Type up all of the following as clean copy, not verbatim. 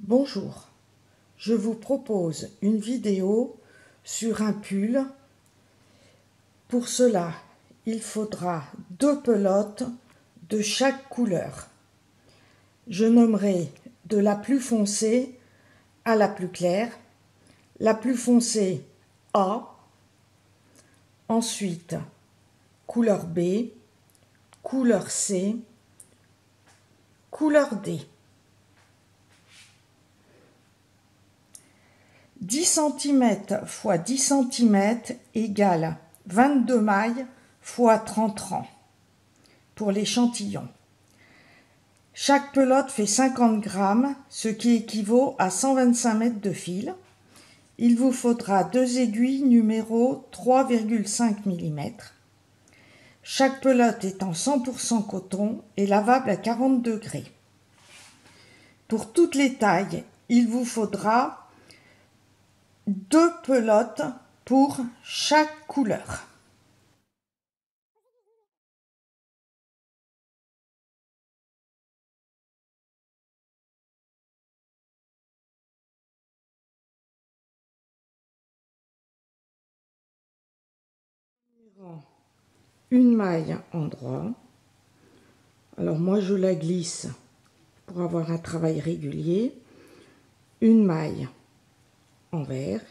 Bonjour, je vous propose une vidéo sur un pull. Pour cela, il faudra 2 pelotes de chaque couleur. Je nommerai de la plus foncée à la plus claire. La plus foncée A, ensuite couleur B, couleur C, couleur D. 10 cm x 10 cm égale 22 mailles x 30 rangs pour l'échantillon. Chaque pelote fait 50 grammes, ce qui équivaut à 125 mètres de fil. Il vous faudra 2 aiguilles numéro 3,5 mm. Chaque pelote est en 100% coton et lavable à 40 degrés. Pour toutes les tailles, il vous faudra 2 pelotes pour chaque couleur. Une maille en droit. Alors moi je la glisse pour avoir un travail régulier. Une maille envers.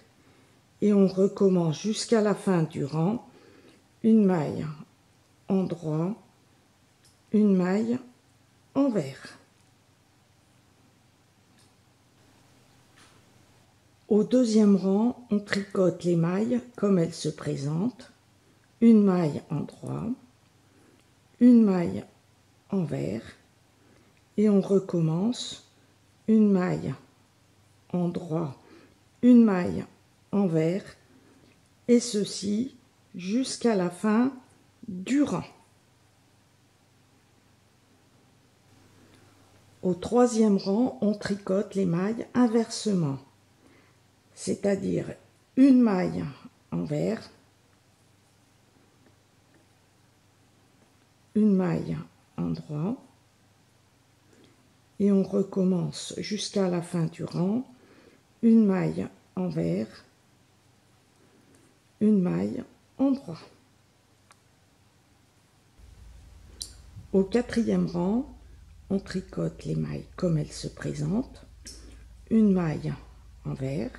Et on recommence jusqu'à la fin du rang. Une maille en droit. Une maille envers. Au deuxième rang, on tricote les mailles comme elles se présentent. Une maille en droit, une maille envers, et on recommence une maille en droit, une maille envers, et ceci jusqu'à la fin du rang. Au troisième rang, on tricote les mailles inversement, c'est-à-dire une maille envers, une maille en droit, et on recommence jusqu'à la fin du rang, une maille envers, une maille en droit. Au quatrième rang, on tricote les mailles comme elles se présentent, une maille envers,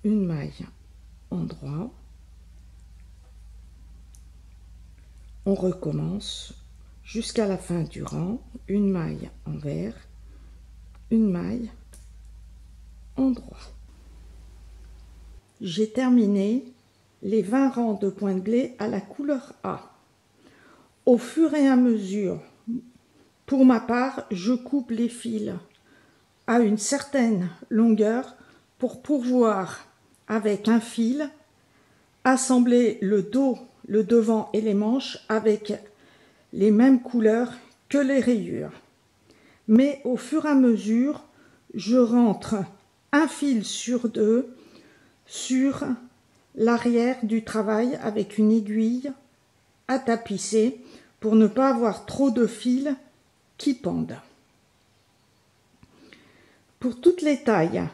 une maille en droit. On recommence jusqu'à la fin du rang, une maille envers, une maille en droit. J'ai terminé les 20 rangs de point de blé à la couleur A. Au fur et à mesure, pour ma part, je coupe les fils à une certaine longueur pour pouvoir, avec un fil, assembler le dos, le devant et les manches avec les mêmes couleurs que les rayures. Mais au fur et à mesure, je rentre un fil sur 2 sur l'arrière du travail avec une aiguille à tapisser pour ne pas avoir trop de fils qui pendent. Pour toutes les tailles,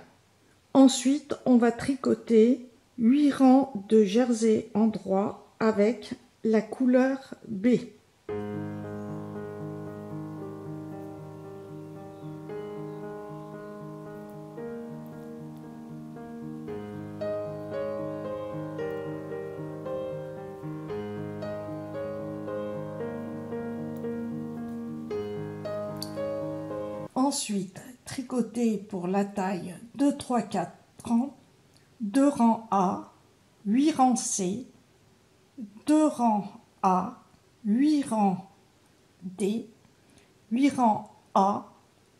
ensuite on va tricoter 8 rangs de jersey en droit avec la couleur B. Ensuite, tricoter pour la taille 2, 3, 4 rangs, 2 rangs A, 8 rangs C, 2 rangs A, 8 rangs D, 8 rangs A,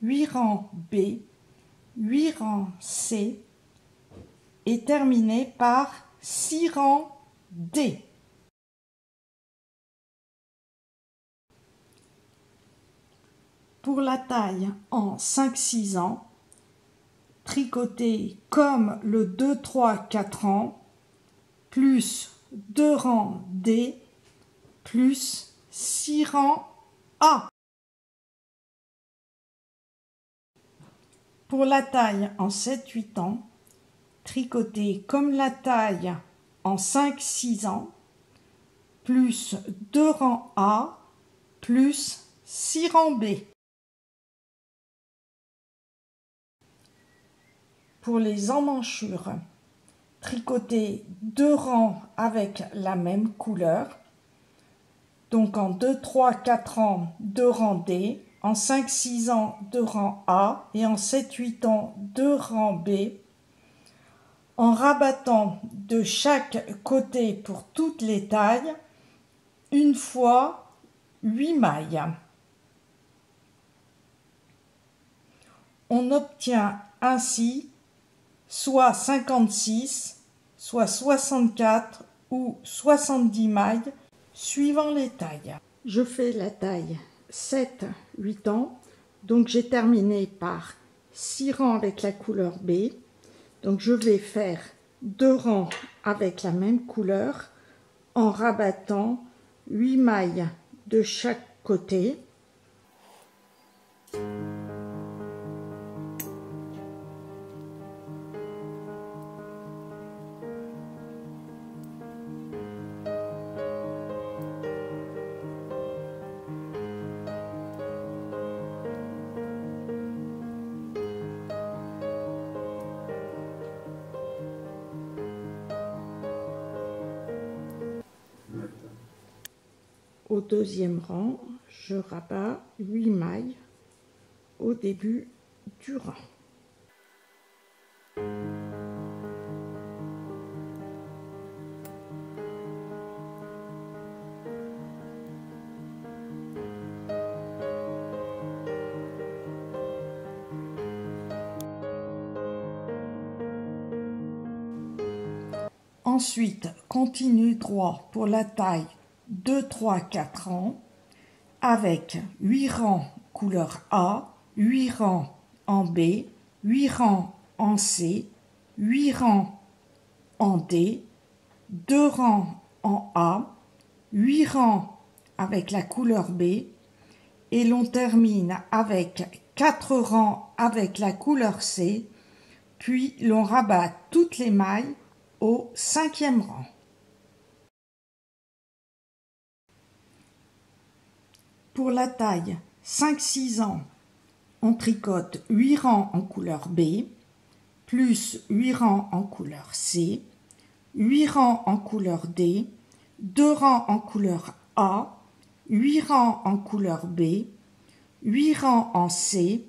8 rangs B, 8 rangs C, et terminer par 6 rangs D. Pour la taille en 5-6 ans, tricoter comme le 2, 3, 4 rangs, plus 2 rangs D, plus 6 rangs A. Pour la taille en 7-8 ans, tricoter comme la taille en 5-6 ans, plus 2 rangs A, plus 6 rangs B. Pour les emmanchures, tricoter 2 rangs avec la même couleur. Donc en 2, 3, 4 ans, 2 rangs D, en 5, 6 ans, 2 rangs A et en 7, 8 ans, 2 rangs B. En rabattant de chaque côté pour toutes les tailles, une fois 8 mailles. On obtient ainsi soit 56, soit 64 ou 70 mailles suivant les tailles. Je fais la taille 7-8 ans, donc j'ai terminé par 6 rangs avec la couleur B. Donc je vais faire 2 rangs avec la même couleur en rabattant 8 mailles de chaque côté. Au deuxième rang, je rabats 8 mailles au début du rang. Ensuite, continue droit pour la taille 2, 3, 4 rangs avec 8 rangs couleur A, 8 rangs en B, 8 rangs en C, 8 rangs en D, 2 rangs en A, 8 rangs avec la couleur B et l'on termine avec 4 rangs avec la couleur C, puis l'on rabat toutes les mailles au 5e rang. Pour la taille 5-6 ans, on tricote 8 rangs en couleur B, plus 8 rangs en couleur C, 8 rangs en couleur D, 2 rangs en couleur A, 8 rangs en couleur B, 8 rangs en C,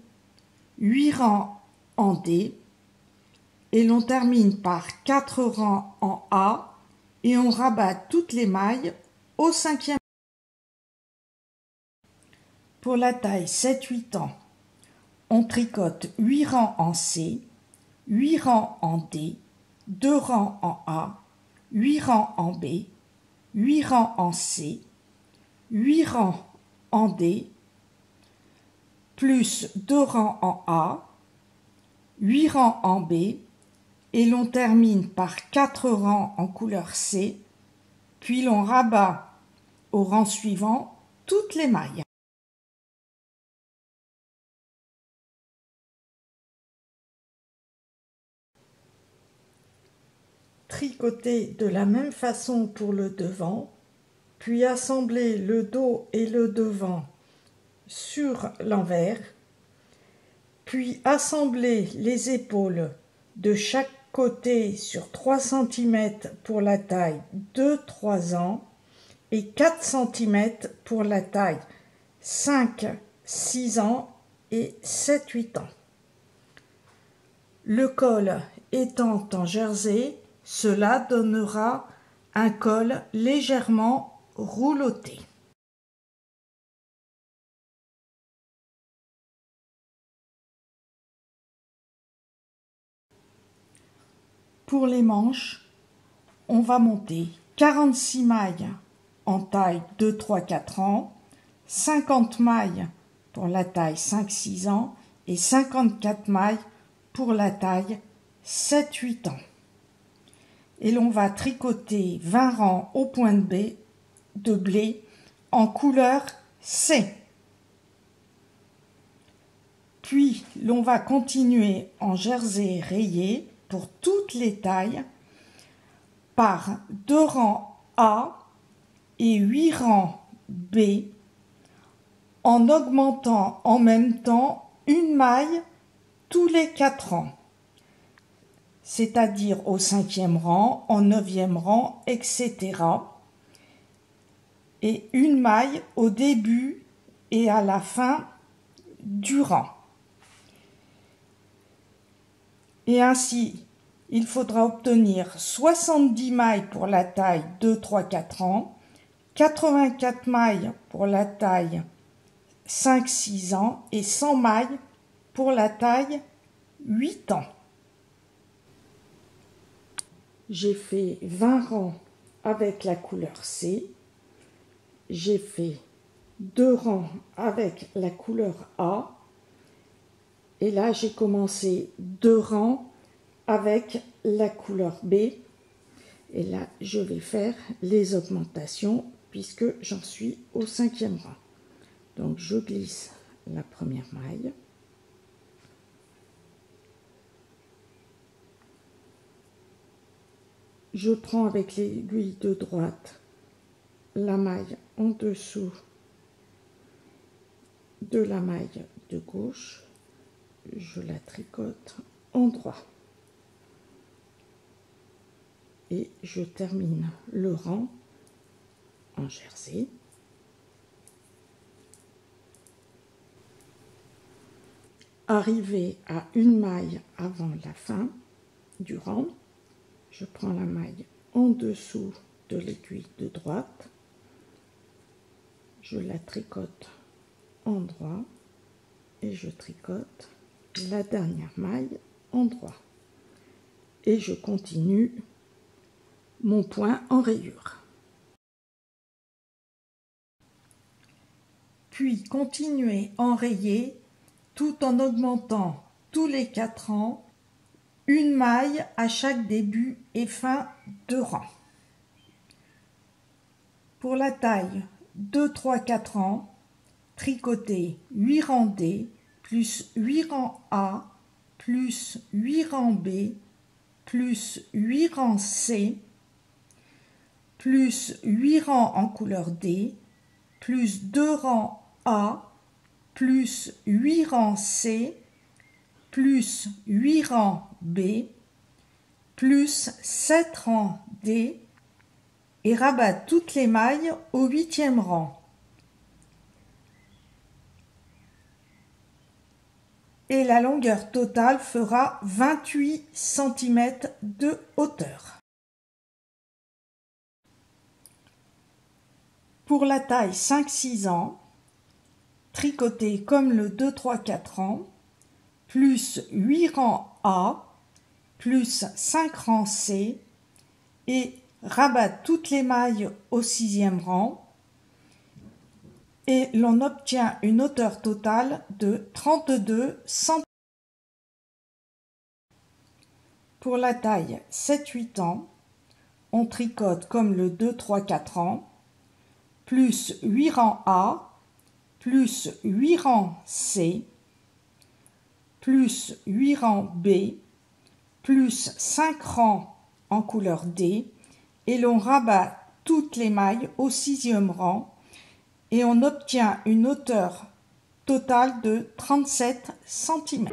8 rangs en D, et l'on termine par 4 rangs en A et on rabat toutes les mailles au 5e. Pour la taille 7-8 ans, on tricote 8 rangs en C, 8 rangs en D, 2 rangs en A, 8 rangs en B, 8 rangs en C, 8 rangs en D, plus 2 rangs en A, 8 rangs en B, et l'on termine par 4 rangs en couleur C, puis l'on rabat au rang suivant toutes les mailles. Tricoter de la même façon pour le devant, puis assembler le dos et le devant sur l'envers, puis assembler les épaules de chaque côté sur 3 cm pour la taille 2-3 ans et 4 cm pour la taille 5-6 ans et 7-8 ans. Le col étant en jersey, cela donnera un col légèrement rouloté. Pour les manches, on va monter 46 mailles en taille 2, 3, 4 ans, 50 mailles pour la taille 5, 6 ans et 54 mailles pour la taille 7, 8 ans. Et l'on va tricoter 20 rangs au point de blé en couleur C. Puis l'on va continuer en jersey rayé pour toutes les tailles par 2 rangs A et 8 rangs B en augmentant en même temps une maille tous les 4 rangs, c'est-à-dire au 5e rang, en 9e rang, etc. Et une maille au début et à la fin du rang. Et ainsi, il faudra obtenir 70 mailles pour la taille 2, 3, 4 ans, 84 mailles pour la taille 5, 6 ans et 100 mailles pour la taille 8 ans. J'ai fait 20 rangs avec la couleur C. J'ai fait 2 rangs avec la couleur A. Et là, j'ai commencé 2 rangs avec la couleur B. Et là, je vais faire les augmentations puisque j'en suis au 5e rang. Donc, je glisse la première maille. Je prends avec l'aiguille de droite la maille en dessous de la maille de gauche. Je la tricote en droit et je termine le rang en jersey. Arrivé à une maille avant la fin du rang, je prends la maille en dessous de l'aiguille de droite, je la tricote en droit et je tricote la dernière maille en droit et je continue mon point en rayure. Puis continuer en rayé tout en augmentant tous les 4 rangs une maille à chaque début et fin de rang. Pour la taille 2, 3, 4 rangs, tricoter 8 rangs D plus 8 rangs A plus 8 rangs B plus 8 rangs C plus 8 rangs en couleur D plus 2 rangs A plus 8 rangs C plus 8 rangs B plus 7 rangs D et rabattre toutes les mailles au 8e rang. Et la longueur totale fera 28 cm de hauteur. Pour la taille 5-6 ans, tricoter comme le 2, 3, 4 ans, plus 8 rangs A, plus 5 rangs C, et rabattre toutes les mailles au 6e rang, et l'on obtient une hauteur totale de 32 cm. Pour la taille 7-8 ans, on tricote comme le 2, 3, 4 ans, plus 8 rangs A, plus 8 rangs C, plus 8 rangs B, plus 5 rangs en couleur D, et l'on rabat toutes les mailles au 6e rang, et on obtient une hauteur totale de 37 cm.